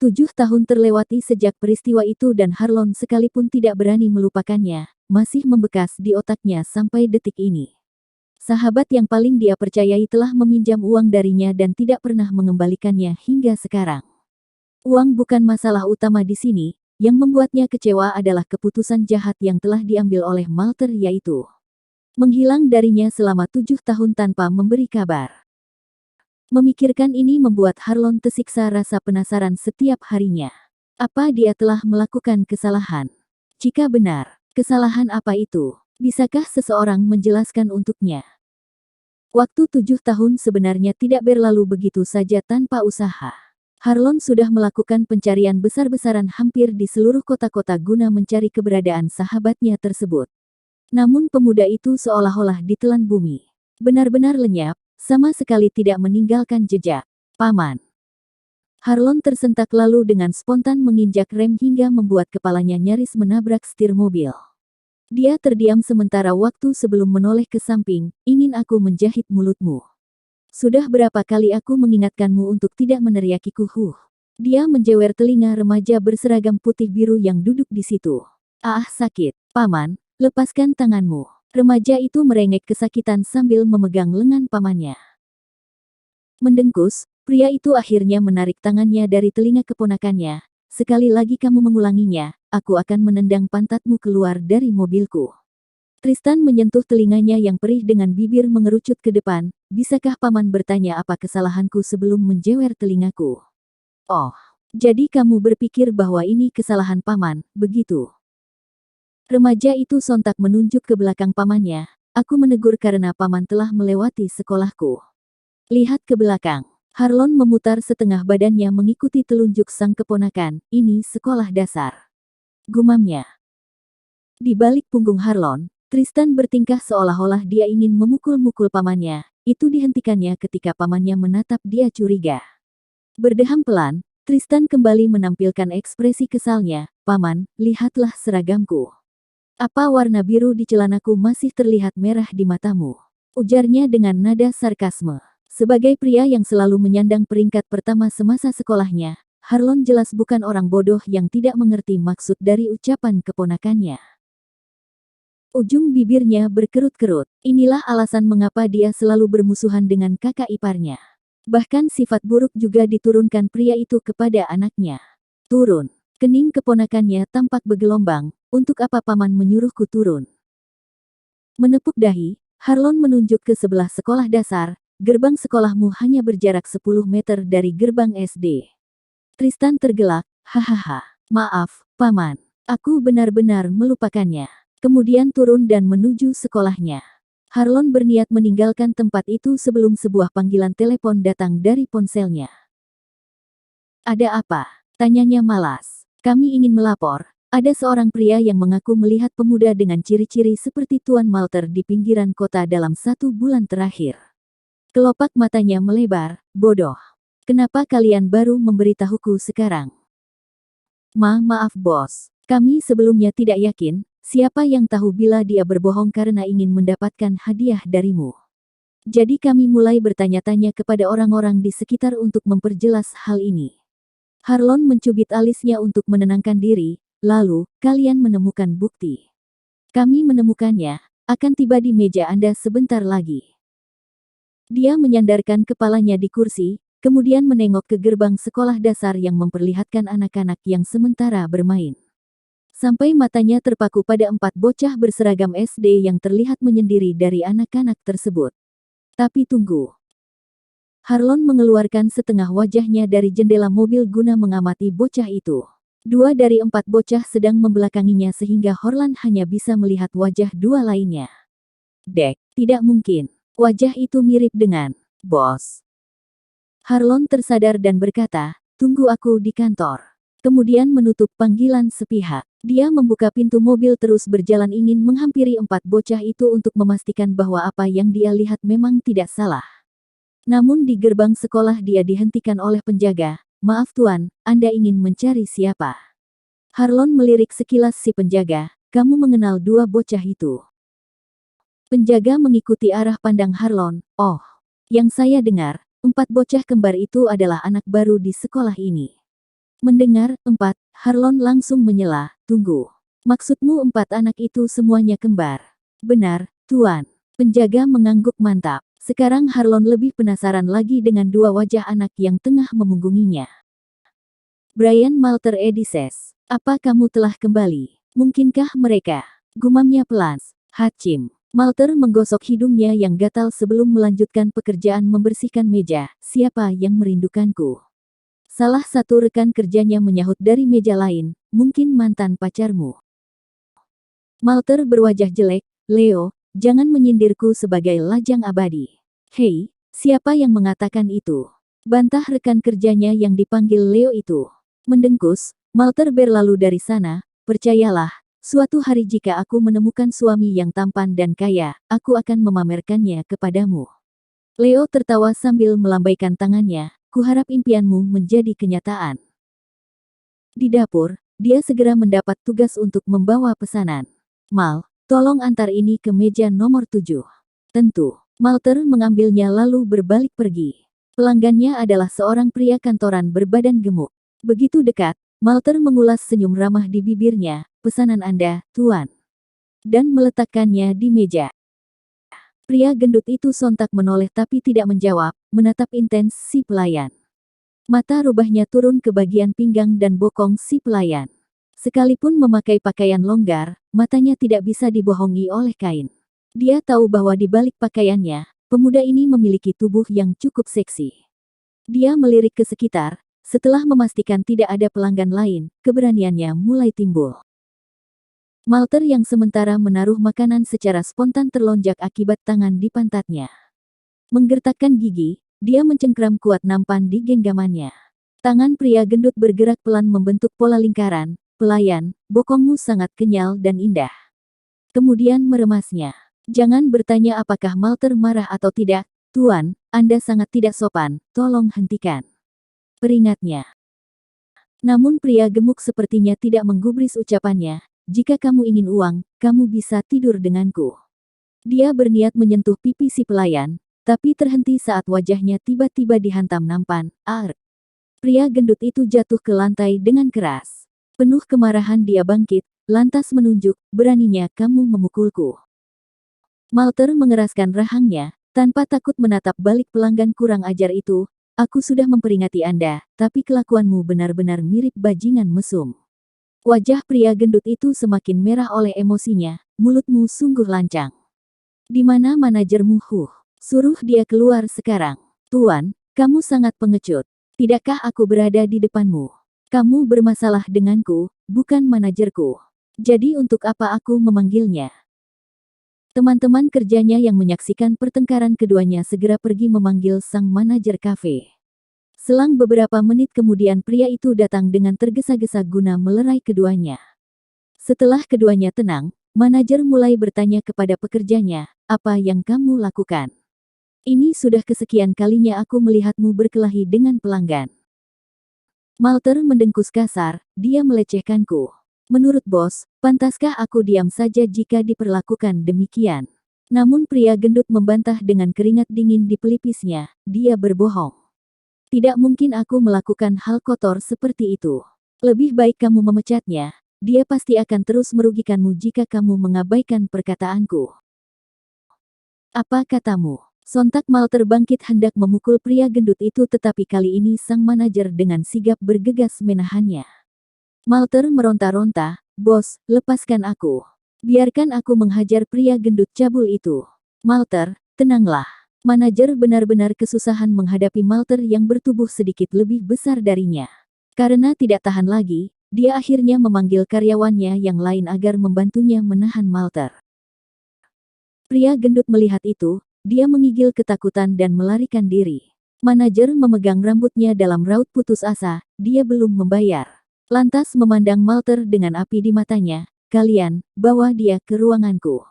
7 tahun terlewati sejak peristiwa itu dan Harlon sekalipun tidak berani melupakannya, masih membekas di otaknya sampai detik ini. Sahabat yang paling dia percayai telah meminjam uang darinya dan tidak pernah mengembalikannya hingga sekarang. Uang bukan masalah utama di sini, yang membuatnya kecewa adalah keputusan jahat yang telah diambil oleh Malter, yaitu menghilang darinya selama 7 tahun tanpa memberi kabar. Memikirkan ini membuat Harlon tersiksa rasa penasaran setiap harinya. Apa dia telah melakukan kesalahan? Jika benar, kesalahan apa itu? Bisakah seseorang menjelaskan untuknya? Waktu 7 tahun sebenarnya tidak berlalu begitu saja tanpa usaha. Harlon sudah melakukan pencarian besar-besaran hampir di seluruh kota-kota guna mencari keberadaan sahabatnya tersebut. Namun pemuda itu seolah-olah ditelan bumi. Benar-benar lenyap, sama sekali tidak meninggalkan jejak. Paman. Harlon tersentak lalu dengan spontan menginjak rem hingga membuat kepalanya nyaris menabrak setir mobil. Dia terdiam sementara waktu sebelum menoleh ke samping, ingin aku menjahit mulutmu. Sudah berapa kali aku mengingatkanmu untuk tidak meneriakiku. Dia menjewer telinga remaja berseragam putih biru yang duduk di situ. Ah, sakit. Paman, lepaskan tanganmu. Remaja itu merengek kesakitan sambil memegang lengan pamannya. Mendengkus, pria itu akhirnya menarik tangannya dari telinga keponakannya. Sekali lagi kamu mengulanginya, aku akan menendang pantatmu keluar dari mobilku. Tristan menyentuh telinganya yang perih dengan bibir mengerucut ke depan. Bisakah paman bertanya apa kesalahanku sebelum menjewer telingaku? Oh, jadi kamu berpikir bahwa ini kesalahan paman, begitu? Remaja itu sontak menunjuk ke belakang pamannya. Aku menegur karena paman telah melewati sekolahku. Lihat ke belakang. Harlon memutar setengah badannya mengikuti telunjuk sang keponakan. Ini sekolah dasar. Gumamnya. Di balik punggung Harlon, Tristan bertingkah seolah-olah dia ingin memukul-mukul pamannya. Itu dihentikannya ketika pamannya menatap dia curiga. Berdeham pelan, Tristan kembali menampilkan ekspresi kesalnya. Paman, lihatlah seragamku. Apa warna biru di celanaku masih terlihat merah di matamu? Ujarnya dengan nada sarkasme. Sebagai pria yang selalu menyandang peringkat pertama semasa sekolahnya, Harlon jelas bukan orang bodoh yang tidak mengerti maksud dari ucapan keponakannya. Ujung bibirnya berkerut-kerut. Inilah alasan mengapa dia selalu bermusuhan dengan kakak iparnya. Bahkan sifat buruk juga diturunkan pria itu kepada anaknya. Turun. Kening keponakannya tampak bergelombang. Untuk apa paman menyuruhku turun? Menepuk dahi, Harlon menunjuk ke sebelah sekolah dasar. Gerbang sekolahmu hanya berjarak 10 meter dari gerbang SD. Tristan tergelak. Hahaha. Maaf, paman. Aku benar-benar melupakannya. Kemudian turun dan menuju sekolahnya. Harlon berniat meninggalkan tempat itu sebelum sebuah panggilan telepon datang dari ponselnya. Ada apa? Tanyanya malas. Kami ingin melapor. Ada seorang pria yang mengaku melihat pemuda dengan ciri-ciri seperti Tuan Malter di pinggiran kota dalam 1 bulan terakhir. Kelopak matanya melebar. Bodoh. Kenapa kalian baru memberitahuku sekarang? Maaf bos. Kami sebelumnya tidak yakin. Siapa yang tahu bila dia berbohong karena ingin mendapatkan hadiah darimu. Jadi kami mulai bertanya-tanya kepada orang-orang di sekitar untuk memperjelas hal ini. Harlon mencubit alisnya untuk menenangkan diri. Lalu, kalian menemukan bukti. Kami menemukannya. Akan tiba di meja Anda sebentar lagi. Dia menyandarkan kepalanya di kursi, kemudian menengok ke gerbang sekolah dasar yang memperlihatkan anak-anak yang sementara bermain. Sampai matanya terpaku pada 4 bocah berseragam SD yang terlihat menyendiri dari anak-anak tersebut. Tapi tunggu. Harlon mengeluarkan setengah wajahnya dari jendela mobil guna mengamati bocah itu. 2 dari 4 bocah sedang membelakanginya sehingga Harlon hanya bisa melihat wajah 2 lainnya. Dek, tidak mungkin. Wajah itu mirip dengan bos. Harlon tersadar dan berkata, tunggu aku di kantor. Kemudian menutup panggilan sepihak. Dia membuka pintu mobil terus berjalan ingin menghampiri 4 bocah itu untuk memastikan bahwa apa yang dia lihat memang tidak salah. Namun di gerbang sekolah dia dihentikan oleh penjaga. Maaf tuan, Anda ingin mencari siapa? Harlon melirik sekilas si penjaga. Kamu mengenal 2 bocah itu? Penjaga mengikuti arah pandang Harlon. Oh, yang saya dengar, 4 bocah kembar itu adalah anak baru di sekolah ini. Mendengar 4, Harlon langsung menyela, tunggu. Maksudmu 4 anak itu semuanya kembar? Benar, Tuan. Penjaga mengangguk mantap. Sekarang Harlon lebih penasaran lagi dengan 2 wajah anak yang tengah memunggunginya. Brian Malter Edises, apa kamu telah kembali? Mungkinkah mereka? Gumamnya pelan. Hachim. Malter menggosok hidungnya yang gatal sebelum melanjutkan pekerjaan membersihkan meja. Siapa yang merindukanku? Salah satu rekan kerjanya menyahut dari meja lain, mungkin mantan pacarmu. Malter berwajah jelek, Leo, jangan menyindirku sebagai lajang abadi. Hei, siapa yang mengatakan itu? Bantah rekan kerjanya yang dipanggil Leo itu. Mendengkus, Malter berlalu dari sana, percayalah, suatu hari jika aku menemukan suami yang tampan dan kaya, aku akan memamerkannya kepadamu. Leo tertawa sambil melambaikan tangannya, kuharap impianmu menjadi kenyataan. Di dapur, dia segera mendapat tugas untuk membawa pesanan. Mal, tolong antar ini ke meja nomor 7. Tentu. Malter mengambilnya lalu berbalik pergi. Pelanggannya adalah seorang pria kantoran berbadan gemuk. Begitu dekat, Malter mengulas senyum ramah di bibirnya, pesanan Anda, Tuan. Dan meletakkannya di meja. Pria gendut itu sontak menoleh tapi tidak menjawab, menatap intens si pelayan. Mata rubahnya turun ke bagian pinggang dan bokong si pelayan. Sekalipun memakai pakaian longgar, matanya tidak bisa dibohongi oleh kain. Dia tahu bahwa di balik pakaiannya, pemuda ini memiliki tubuh yang cukup seksi. Dia melirik ke sekitar, setelah memastikan tidak ada pelanggan lain, keberaniannya mulai timbul. Malter yang sementara menaruh makanan secara spontan terlonjak akibat tangan di pantatnya. Menggertakkan gigi, dia mencengkram kuat nampan di genggamannya. Tangan pria gendut bergerak pelan membentuk pola lingkaran. Pelayan, bokongmu sangat kenyal dan indah. Kemudian meremasnya. Jangan bertanya apakah Malter marah atau tidak, Tuan, Anda sangat tidak sopan, tolong hentikan. Peringatnya. Namun pria gemuk sepertinya tidak menggubris ucapannya, jika kamu ingin uang, kamu bisa tidur denganku. Dia berniat menyentuh pipi si pelayan, tapi terhenti saat wajahnya tiba-tiba dihantam nampan, Pria gendut itu jatuh ke lantai dengan keras. Penuh kemarahan dia bangkit, lantas menunjuk, beraninya kamu memukulku. Malter mengeraskan rahangnya, tanpa takut menatap balik pelanggan kurang ajar itu. Aku sudah memperingati Anda, tapi kelakuanmu benar-benar mirip bajingan mesum. Wajah pria gendut itu semakin merah oleh emosinya, mulutmu sungguh lancang. Di mana manajermu? Suruh dia keluar sekarang. Tuan, kamu sangat pengecut. Tidakkah aku berada di depanmu? Kamu bermasalah denganku, bukan manajerku. Jadi untuk apa aku memanggilnya? Teman-teman kerjanya yang menyaksikan pertengkaran keduanya segera pergi memanggil sang manajer kafe. Selang beberapa menit kemudian pria itu datang dengan tergesa-gesa guna melerai keduanya. Setelah keduanya tenang, manajer mulai bertanya kepada pekerjanya, apa yang kamu lakukan? Ini sudah kesekian kalinya aku melihatmu berkelahi dengan pelanggan. Malter mendengkus kasar, dia melecehkanku. Menurut bos, pantaskah aku diam saja jika diperlakukan demikian? Namun pria gendut membantah dengan keringat dingin di pelipisnya, dia berbohong. Tidak mungkin aku melakukan hal kotor seperti itu. Lebih baik kamu memecatnya, dia pasti akan terus merugikanmu jika kamu mengabaikan perkataanku. Apa katamu? Sontak Malter bangkit hendak memukul pria gendut itu tetapi kali ini sang manajer dengan sigap bergegas menahannya. Malter meronta-ronta, bos, lepaskan aku. Biarkan aku menghajar pria gendut cabul itu. Malter, tenanglah. Manajer benar-benar kesusahan menghadapi Malter yang bertubuh sedikit lebih besar darinya. Karena tidak tahan lagi, dia akhirnya memanggil karyawannya yang lain agar membantunya menahan Malter. Pria gendut melihat itu, dia mengigil ketakutan dan melarikan diri. Manajer memegang rambutnya dalam raut putus asa, dia belum membayar. Lantas memandang Malter dengan api di matanya, kalian, bawa dia ke ruanganku.